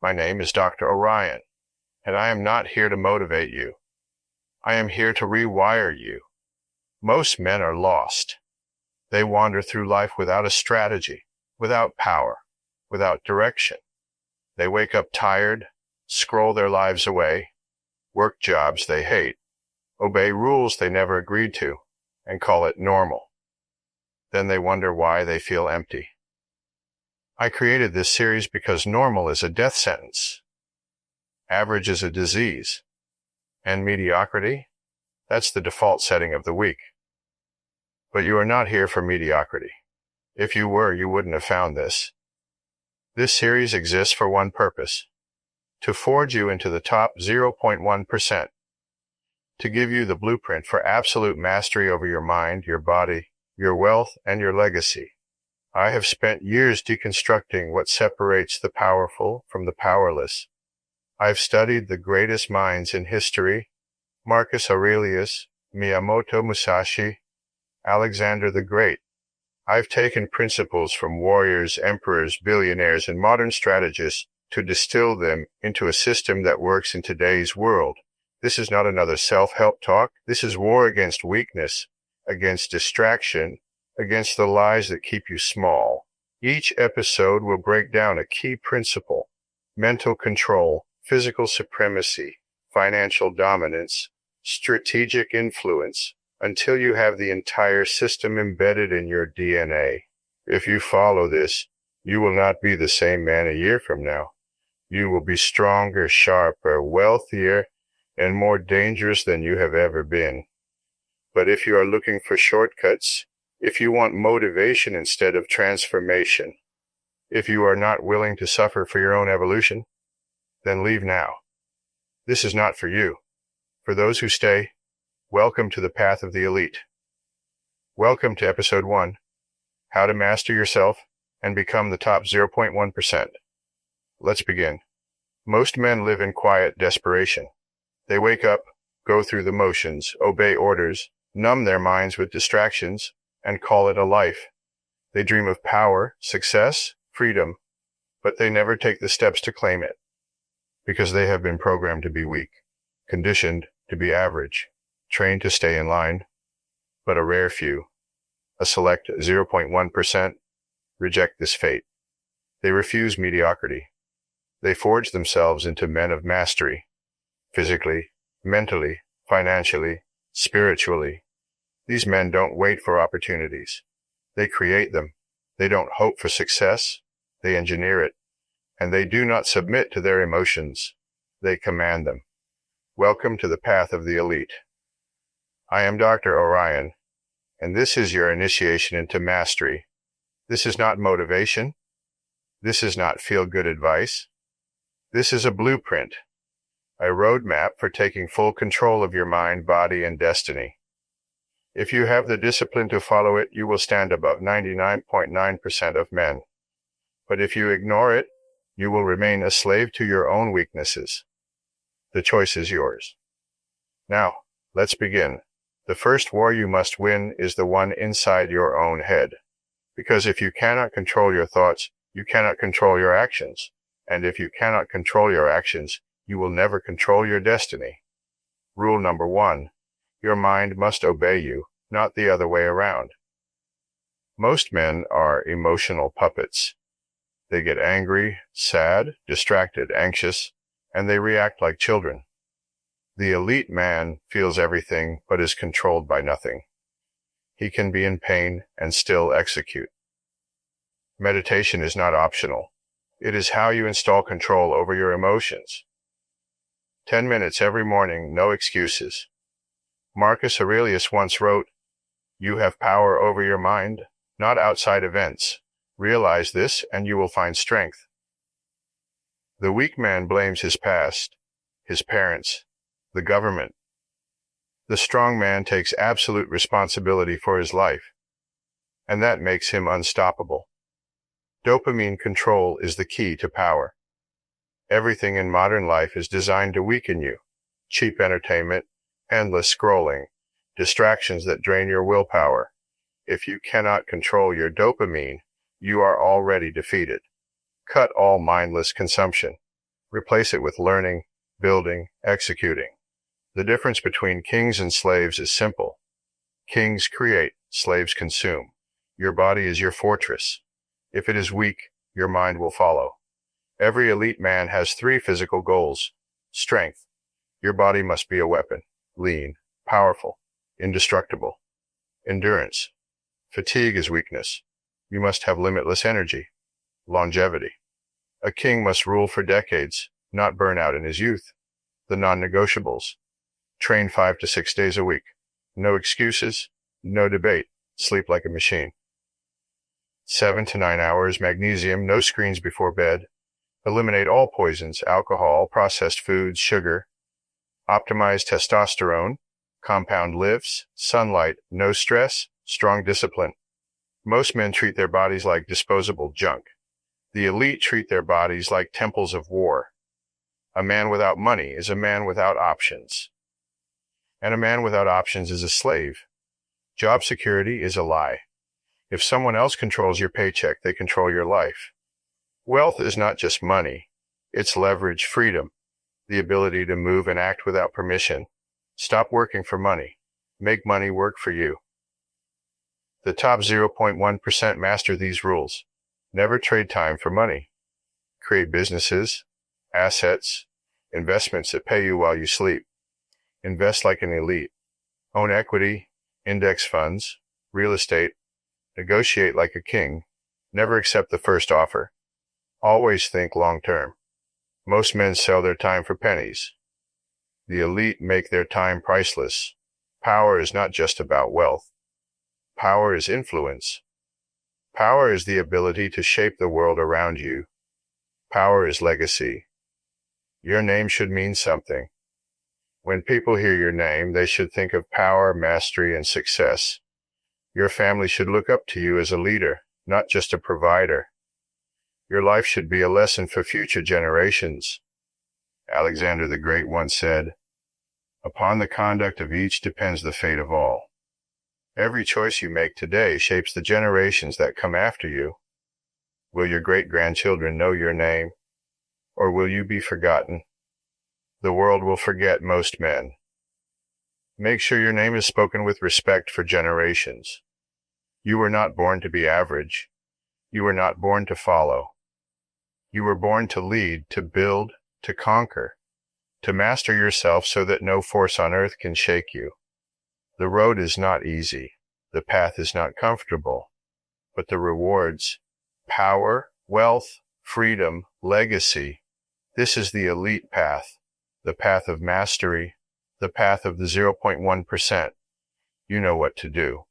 My name is Dr. Orion, and I am not here to motivate you. I am here to rewire you. Most men are lost. They wander through life without a strategy, without power, without direction. They wake up tired, scroll their lives away, work jobs they hate, obey rules they never agreed to, and call it normal. Then they wonder why they feel empty. I created this series because normal is a death sentence. Average is a disease. And mediocrity? That's the default setting of the weak. But you are not here for mediocrity. If you were, you wouldn't have found this. This series exists for one purpose: to forge you into the top 0.1%, to give you the blueprint for absolute mastery over your mind, your body, your wealth, and your legacy. I have spent years deconstructing what separates the powerful from the powerless. I've studied the greatest minds in history: Marcus Aurelius, Miyamoto Musashi, Alexander the Great. I've taken principles from warriors, emperors, billionaires, and modern strategists to distill them into a system that works in today's world. This is not another self-help talk. This is war against weakness, against distraction, against the lies that keep you small. Each episode will break down a key principle: mental control, physical supremacy, financial dominance, strategic influence, until you have the entire system embedded in your DNA. If you follow this, you will not be the same man a year from now. You will be stronger, sharper, wealthier, and more dangerous than you have ever been. But if you are looking for shortcuts, if you want motivation instead of transformation, if you are not willing to suffer for your own evolution, then leave now. This is not for you. For those who stay, welcome to the path of the elite. Welcome to episode 1, how to master yourself and become the top 0.1%. Let's begin. Most men live in quiet desperation. They wake up, go through the motions, obey orders, numb their minds with distractions, and call it a life. They dream of power, success, freedom, but they never take the steps to claim it, because they have been programmed to be weak, conditioned to be average, trained to stay in line. But a rare few, a select 0.1%, reject this fate. They refuse mediocrity. They forge themselves into men of mastery, physically, mentally, financially, spiritually. These men don't wait for opportunities. They create them. They don't hope for success. They engineer it. And they do not submit to their emotions. They command them. Welcome to the path of the elite. I am Dr. Orion, and this is your initiation into mastery. This is not motivation. This is not feel-good advice. This is a blueprint, a roadmap for taking full control of your mind, body, and destiny. If you have the discipline to follow it, you will stand above 99.9% of men. But if you ignore it, you will remain a slave to your own weaknesses. The choice is yours. Now, let's begin. The first war you must win is the one inside your own head. Because if you cannot control your thoughts, you cannot control your actions. And if you cannot control your actions, you will never control your destiny. Rule number 1. Your mind must obey you, not the other way around. Most men are emotional puppets. They get angry, sad, distracted, anxious, and they react like children. The elite man feels everything but is controlled by nothing. He can be in pain and still execute. Meditation is not optional. It is how you install control over your emotions. 10 minutes every morning, no excuses. Marcus Aurelius once wrote, "You have power over your mind, not outside events. Realize this and you will find strength." The weak man blames his past, his parents, the government. The strong man takes absolute responsibility for his life, and that makes him unstoppable. Dopamine control is the key to power. Everything in modern life is designed to weaken you. Cheap entertainment, endless scrolling, distractions that drain your willpower. If you cannot control your dopamine, you are already defeated. Cut all mindless consumption. Replace it with learning, building, executing. The difference between kings and slaves is simple. Kings create, slaves consume. Your body is your fortress. If it is weak, your mind will follow. Every elite man has 3 physical goals. Strength. Your body must be a weapon. Lean, powerful, indestructible. Endurance. Fatigue is weakness. You must have limitless energy. Longevity. A king must rule for decades, not burn out in his youth. The non-negotiables. Train 5 to 6 days a week. No excuses, no debate. Sleep like a machine. 7 to 9 hours magnesium, no screens before bed. Eliminate all poisons, alcohol, processed foods, sugar. Optimize testosterone, compound lifts, sunlight, no stress, strong discipline. Most men treat their bodies like disposable junk. The elite treat their bodies like temples of war. A man without money is a man without options. And a man without options is a slave. Job security is a lie. If someone else controls your paycheck, they control your life. Wealth is not just money. It's leverage, freedom, the ability to move and act without permission. Stop working for money. Make money work for you. The top 0.1% master these rules. Never trade time for money. Create businesses, assets, investments that pay you while you sleep. Invest like an elite. Own equity, index funds, real estate. Negotiate like a king. Never accept the first offer. Always think long term. Most men sell their time for pennies. The elite make their time priceless. Power is not just about wealth. Power is influence. Power is the ability to shape the world around you. Power is legacy. Your name should mean something. When people hear your name, they should think of power, mastery, and success. Your family should look up to you as a leader, not just a provider. Your life should be a lesson for future generations. Alexander the Great once said, "Upon the conduct of each depends the fate of all." Every choice you make today shapes the generations that come after you. Will your great-grandchildren know your name, or will you be forgotten? The world will forget most men. Make sure your name is spoken with respect for generations. You were not born to be average. You were not born to follow. You were born to lead, to build, to conquer, to master yourself so that no force on earth can shake you. The road is not easy. The path is not comfortable. But the rewards, power, wealth, freedom, legacy, this is the elite path, the path of mastery, the path of the 0.1%. You know what to do.